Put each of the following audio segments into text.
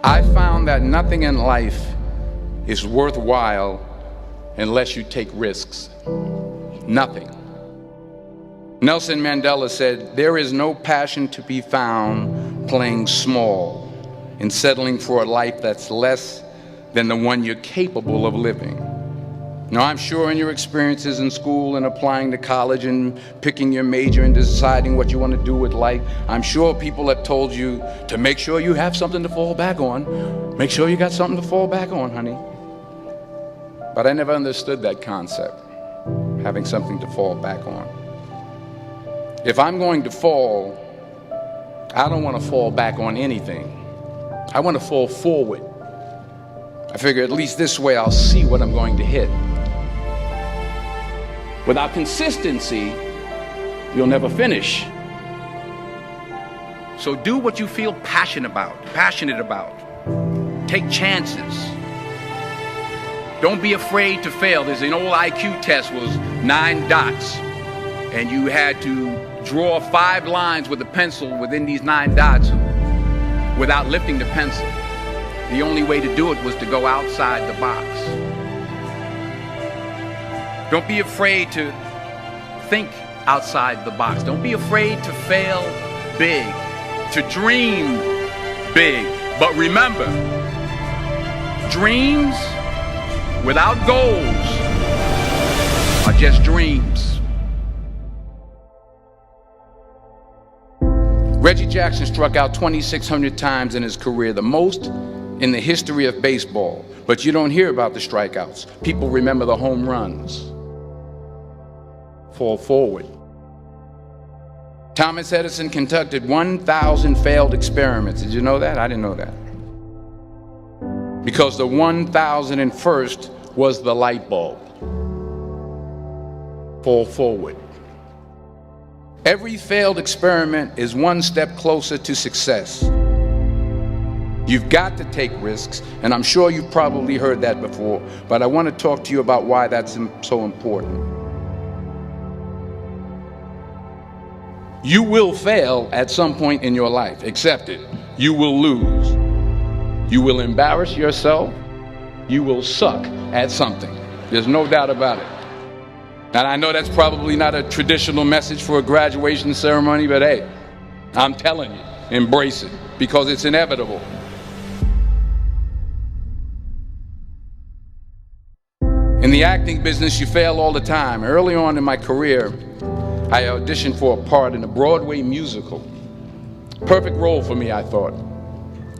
I found that nothing in life is worthwhile unless you take risks. Nothing. Nelson Mandela said, "There is no passion to be found playing small and settling for a life that's less than the one you're capable of living." Now, I'm sure in your experiences in school and applying to college and picking your major and deciding what you want to do with life, I'm sure people have told you to make sure you have something to fall back on. Make sure you got something to fall back on, honey. But I never understood that concept, having something to fall back on. If I'm going to fall, I don't want to fall back on anything. I want to fall forward. I figure at least this way I'll see what I'm going to hit. Without consistency, you'll never finish. So do what you feel passionate about. Take chances. Don't be afraid to fail. There's an old IQ test, was 9 dots, and you had to draw 5 lines with a pencil within these 9 dots without lifting the pencil. The only way to do it was to go outside the box. Don't be afraid to think outside the box. Don't be afraid to fail big, to dream big. But remember, dreams without goals are just dreams. Reggie Jackson struck out 2,600 times in his career, the most in the history of baseball. But you don't hear about the strikeouts. People remember the home runs. Fall forward. Thomas Edison conducted 1,000 failed experiments. Did you know that? I didn't know that. Because the 1,001st was the light bulb. Fall forward. Every failed experiment is one step closer to success. You've got to take risks, and I'm sure you've probably heard that before, but I want to talk to you about why that's so important. You will fail at some point in your life. Accept it. You will lose. You will embarrass yourself. You will suck at something. There's no doubt about it. And I know that's probably not a traditional message for a graduation ceremony, but hey, I'm telling you, embrace it, because it's inevitable. In the acting business, you fail all the time. Early on in my career, I auditioned for a part in a Broadway musical. Perfect role for me, I thought,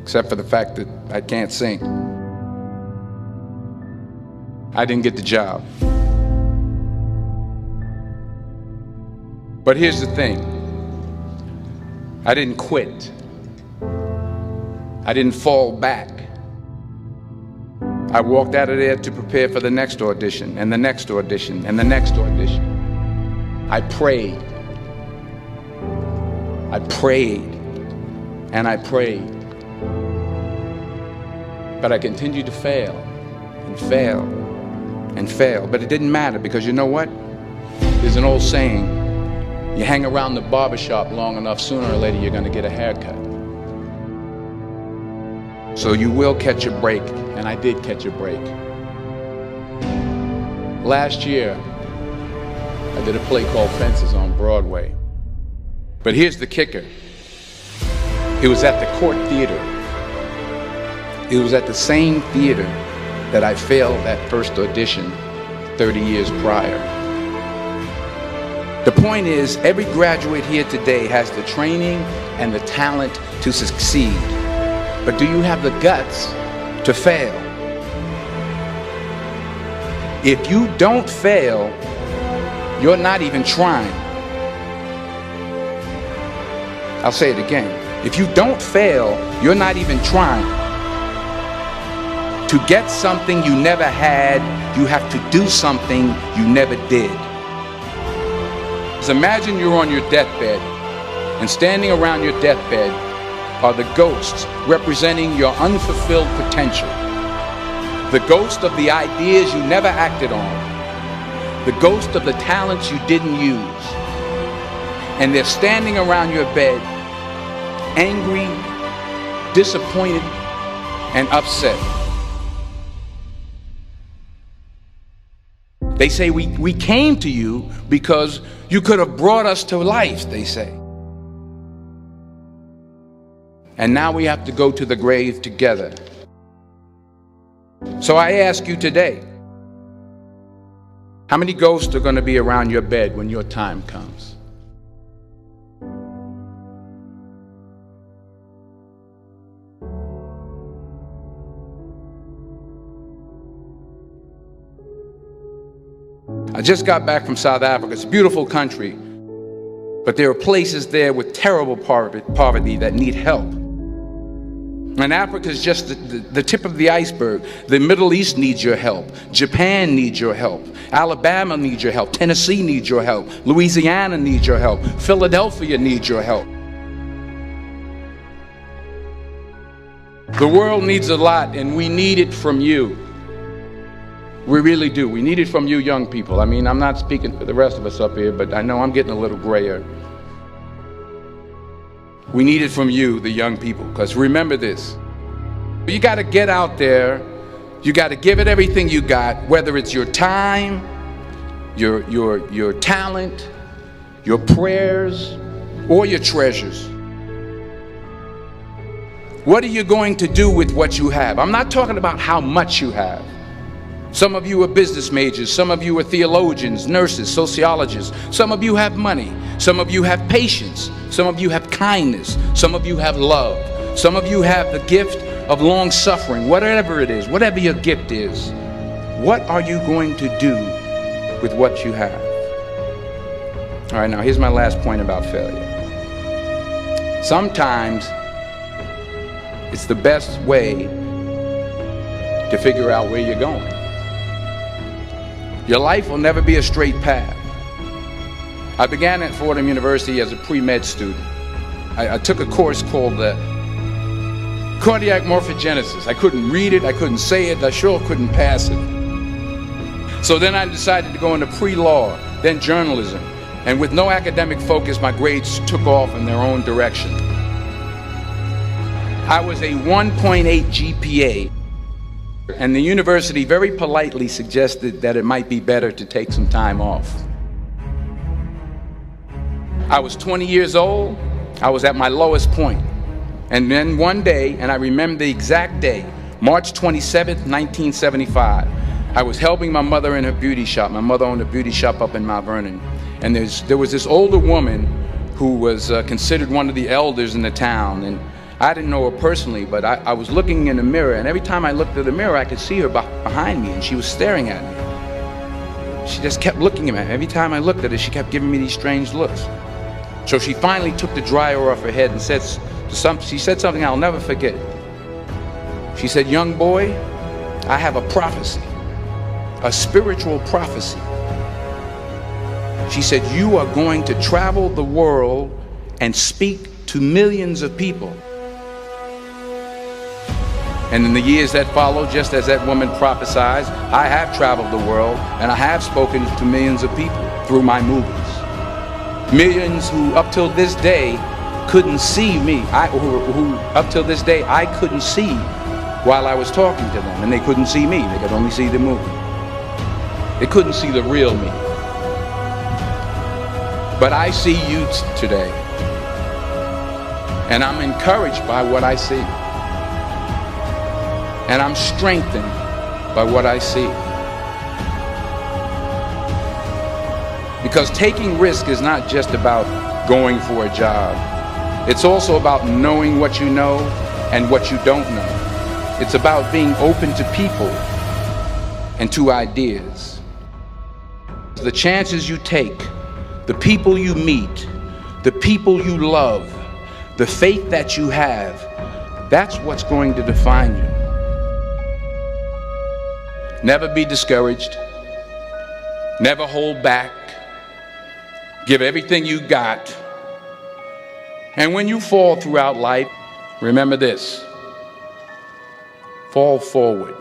except for the fact that I can't sing. I didn't get the job. But here's the thing. I didn't quit. I didn't fall back. I walked out of there to prepare for the next audition, and the next audition, and the next audition. I prayed. I prayed. And I prayed. But I continued to fail and fail and fail. But it didn't matter, because you know what? There's an old saying, you hang around the barbershop long enough, sooner or later you're going to get a haircut. So you will catch a break, and I did catch a break. Last year, I did a play called Fences on Broadway. But here's the kicker. It was at the Court Theater. It was at the same theater that I failed that first audition 30 years prior. The point is, every graduate here today has the training and the talent to succeed. But do you have the guts to fail? If you don't fail, you're not even trying. I'll say it again. If you don't fail, you're not even trying. To get something you never had, you have to do something you never did. Just imagine you're on your deathbed, and standing around your deathbed are the ghosts representing your unfulfilled potential. The ghost of the ideas you never acted on. The ghost of the talents you didn't use. And they're standing around your bed, angry, disappointed, and upset. They say we came to you because you could have brought us to life, they say. And now we have to go to the grave together. So I ask you today, how many ghosts are going to be around your bed when your time comes? I just got back from South Africa. It's a beautiful country, but there are places there with terrible poverty that need help. And Africa is just the tip of the iceberg. The Middle East needs your help. Japan needs your help. Alabama needs your help. Tennessee needs your help. Louisiana needs your help. Philadelphia needs your help. The world needs a lot, and we need it from you. We really do. We need it from you young people. I mean, I'm not speaking for the rest of us up here, but I know I'm getting a little grayer. We need it from you, the young people, because remember this. You got to get out there. You got to give it everything you got, whether it's your time, your talent, your prayers, or your treasures. What are you going to do with what you have? I'm not talking about how much you have. Some of you are business majors. Some of you are theologians, nurses, sociologists. Some of you have money. Some of you have patience. Some of you have kindness. Some of you have love. Some of you have the gift of long suffering. Whatever it is, whatever your gift is, what are you going to do with what you have? All right, now here's my last point about failure. Sometimes it's the best way to figure out where you're going. Your life will never be a straight path. I began at Fordham University as a pre-med student. I took a course called cardiac morphogenesis. I couldn't read it, I couldn't say it, I sure couldn't pass it. So then I decided to go into pre-law, then journalism. And with no academic focus, my grades took off in their own direction. I was a 1.8 GPA. And the university very politely suggested that it might be better to take some time off. I was 20 years old. I was at my lowest point. And then one day, and I remember the exact day, March 27th, 1975, I was helping my mother in her beauty shop. My mother owned a beauty shop up in Mount Vernon. And there was this older woman who was considered one of the elders in the town. And I didn't know her personally, but I was looking in the mirror, and every time I looked at the mirror, I could see her behind me, and she was staring at me. She just kept looking at me. Every time I looked at her, she kept giving me these strange looks. So she finally took the dryer off her head and she said something I'll never forget. She said, "Young boy, I have a prophecy, a spiritual prophecy." She said, "You are going to travel the world and speak to millions of people." And in the years that followed, just as that woman prophesied, I have traveled the world and I have spoken to millions of people through my movies. Millions who up till this day couldn't see me, who up till this day I couldn't see while I was talking to them, and they couldn't see me, they could only see the movie. They couldn't see the real me. But I see you today, and I'm encouraged by what I see. And I'm strengthened by what I see. Because taking risk is not just about going for a job. It's also about knowing what you know and what you don't know. It's about being open to people and to ideas. The chances you take, the people you meet, the people you love, the faith that you have, that's what's going to define you. Never be discouraged. Never hold back. Give everything you got. And when you fall throughout life, remember this: fall forward.